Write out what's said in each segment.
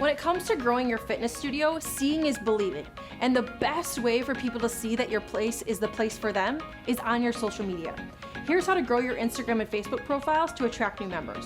When it comes to growing your fitness studio, seeing is believing. And the best way for people to see that your place is the place for them is on your social media. Here's how to grow your Instagram and Facebook profiles to attract new members.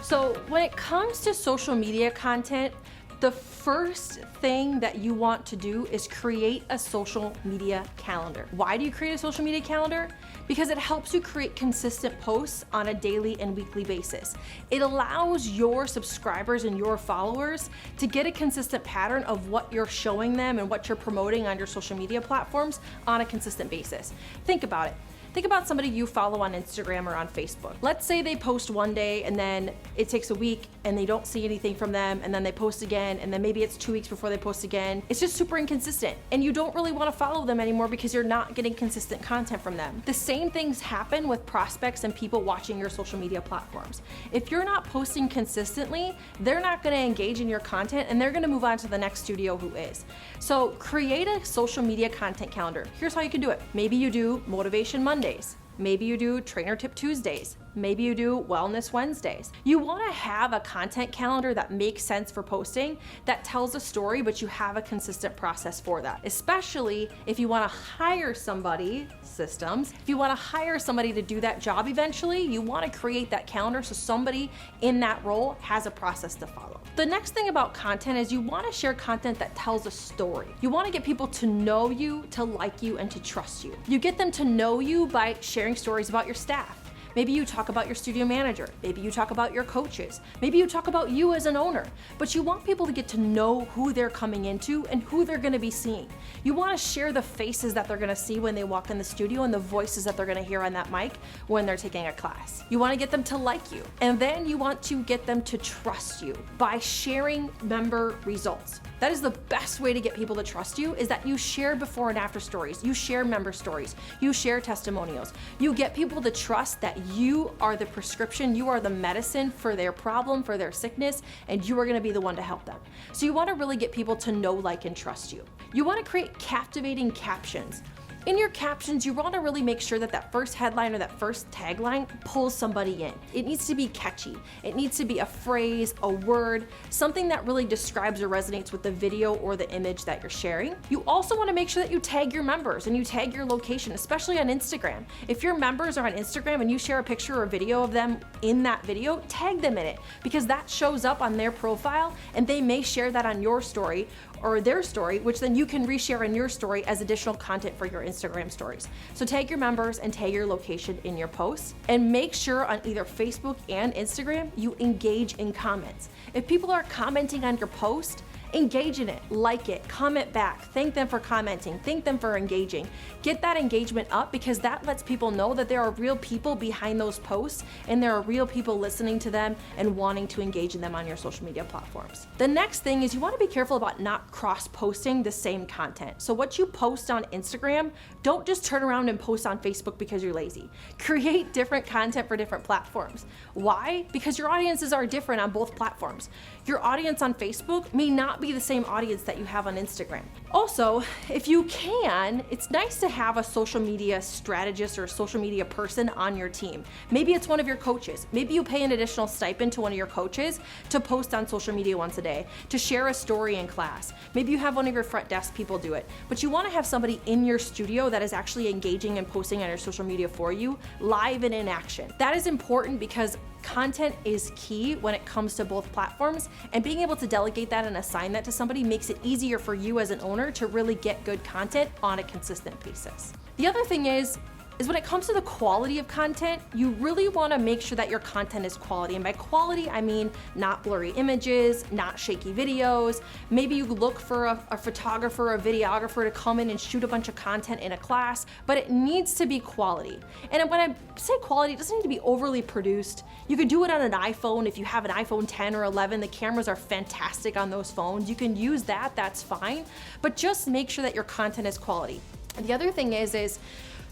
So when it comes to social media content, the first thing that you want to do is create a social media calendar. Why do you create a social media calendar? Because it helps you create consistent posts on a daily and weekly basis. It allows your subscribers and your followers to get a consistent pattern of what you're showing them and what you're promoting on your social media platforms on a consistent basis. Think about it. Think about somebody you follow on Instagram or on Facebook. Let's say they post one day and then it takes a week and they don't see anything from them, and then they post again, and then maybe it's 2 weeks before they post again. It's just super inconsistent, and you don't really want to follow them anymore because you're not getting consistent content from them. The same things happen with prospects and people watching your social media platforms. If you're not posting consistently, they're not going to engage in your content, and they're going to move on to the next studio who is. So create a social media content calendar. Here's how you can do it. Maybe you do Motivation Mondays. Maybe you do Trainer Tip Tuesdays. Maybe you do Wellness Wednesdays. You want to have a content calendar that makes sense for posting, that tells a story, but you have a consistent process for that. Especially if you want to hire somebody, if you want to hire somebody to do that job eventually, you want to create that calendar so somebody in that role has a process to follow. The next thing about content is you want to share content that tells a story. You want to get people to know you, to like you, and to trust you. You get them to know you by sharing stories about your staff. Maybe you talk about your studio manager. Maybe you talk about your coaches. Maybe you talk about you as an owner. But you want people to get to know who they're coming into and who they're going to be seeing. You want to share the faces that they're going to see when they walk in the studio and the voices that they're going to hear on that mic when they're taking a class. You want to get them to like you. And then you want to get them to trust you by sharing member results. That is the best way to get people to trust you, is that you share before and after stories. You share member stories. You share testimonials. You get people to trust that you are the prescription, you are the medicine for their problem, for their sickness, and you are going to be the one to help them. So you want to really get people to know, like, and trust you. You want to create captivating captions. In your captions, you want to really make sure that that first headline or that first tagline pulls somebody in. It needs to be catchy. It needs to be a phrase, a word, something that really describes or resonates with the video or the image that you're sharing. You also want to make sure that you tag your members and you tag your location, especially on Instagram. If your members are on Instagram and you share a picture or a video of them in that video, tag them in it, because that shows up on their profile and they may share that on your story or their story, which then you can reshare in your story as additional content for your Instagram stories. So tag your members and tag your location in your posts, and make sure on either Facebook and Instagram you engage in comments. If people are commenting on your post, engage in it, like it, comment back, thank them for commenting, thank them for engaging. Get that engagement up, because that lets people know that there are real people behind those posts and there are real people listening to them and wanting to engage in them on your social media platforms. The next thing is you want to be careful about not cross-posting the same content. So what you post on Instagram, don't just turn around and post on Facebook because you're lazy. Create different content for different platforms. Why? Because your audiences are different on both platforms. Your audience on Facebook may not be the same audience that you have on Instagram. Also, if you can, it's nice to have a social media strategist or a social media person on your team. Maybe it's one of your coaches. Maybe you pay an additional stipend to one of your coaches to post on social media once a day, to share a story in class. Maybe you have one of your front desk people do it, but you want to have somebody in your studio that is actually engaging and posting on your social media for you, live and in action. That is important because content is key when it comes to both platforms, and being able to delegate that and assign that to somebody makes it easier for you as an owner to really get good content on a consistent basis. The other thing is when it comes to the quality of content, you really want to make sure that your content is quality. And by quality, I mean not blurry images, not shaky videos. Maybe you look for a photographer, a videographer to come in and shoot a bunch of content in a class, but it needs to be quality. And when I say quality, it doesn't need to be overly produced. You can do it on an iPhone. If you have an iPhone 10 or 11, the cameras are fantastic on those phones. You can use that, that's fine. But just make sure that your content is quality. And the other thing is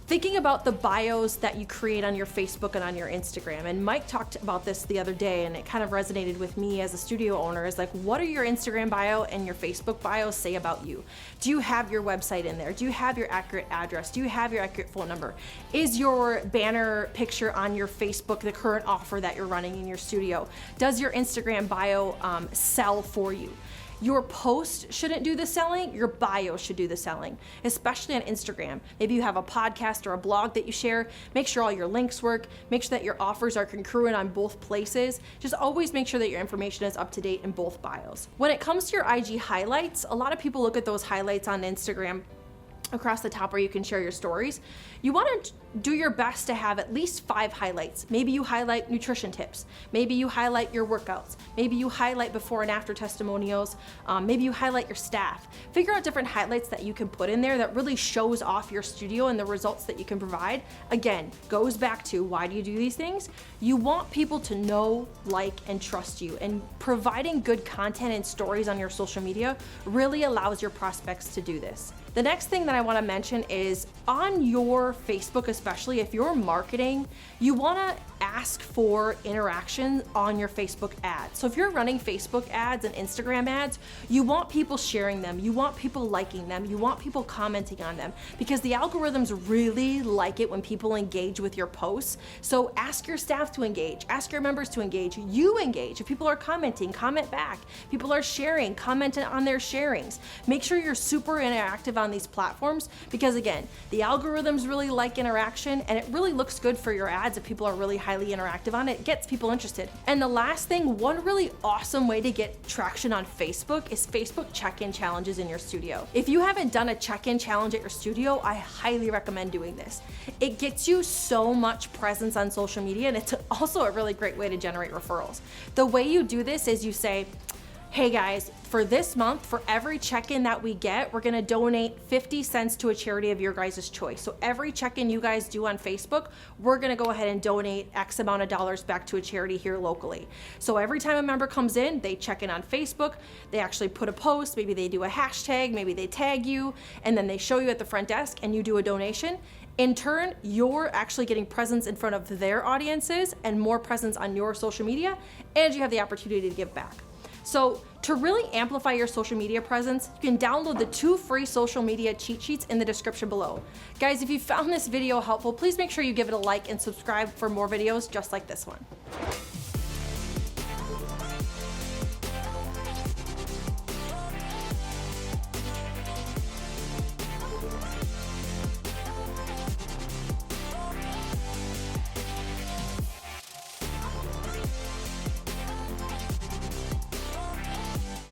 Thinking about the bios that you create on your Facebook and on your Instagram, and Mike talked about this the other day, and it kind of resonated with me as a studio owner, is like, what do your Instagram bio and your Facebook bio say about you? Do you have your website in there? Do you have your accurate address? Do you have your accurate phone number? Is your banner picture on your Facebook the current offer that you're running in your studio? Does your Instagram bio sell for you? Your post shouldn't do the selling, your bio should do the selling, especially on Instagram. Maybe you have a podcast or a blog that you share. Make sure all your links work. Make sure that your offers are congruent on both places. Just always make sure that your information is up to date in both bios. When it comes to your IG highlights, a lot of people look at those highlights on Instagram across the top where you can share your stories. You want to do your best to have at least 5 highlights. Maybe you highlight nutrition tips. Maybe you highlight your workouts. Maybe you highlight before and after testimonials. Maybe you highlight your staff. Figure out different highlights that you can put in there that really shows off your studio and the results that you can provide. Again, goes back to, why do you do these things? You want people to know, like, and trust you. And providing good content and stories on your social media really allows your prospects to do this. The next thing that I want to mention is on your Facebook, especially if you're marketing, you want to ask for interaction on your Facebook ads. So if you're running Facebook ads and Instagram ads, you want people sharing them, you want people liking them, you want people commenting on them, because the algorithms really like it when people engage with your posts. So ask your staff to engage, ask your members to engage, you engage. If people are commenting, comment back. People are sharing, comment on their sharings. Make sure you're super interactive on these platforms, because again, the algorithms really like interaction, and it really looks good for your ads if people are really highly interactive on it. It gets people interested. And the last thing, one really awesome way to get traction on Facebook is Facebook check-in challenges in your studio. If you haven't done a check-in challenge at your studio, I highly recommend doing this. It gets you so much presence on social media, and it's also a really great way to generate referrals. The way you do this is you say, hey guys, for this month, for every check-in that we get, we're gonna donate 50 cents to a charity of your guys' choice. So every check-in you guys do on Facebook, we're gonna go ahead and donate X amount of dollars back to a charity here locally. So every time a member comes in, they check in on Facebook, they actually put a post, maybe they do a hashtag, maybe they tag you, and then they show you at the front desk and you do a donation. In turn, you're actually getting presence in front of their audiences and more presence on your social media, and you have the opportunity to give back. So to really amplify your social media presence, you can download the 2 free social media cheat sheets in the description below. Guys, if you found this video helpful, please make sure you give it a like and subscribe for more videos just like this one.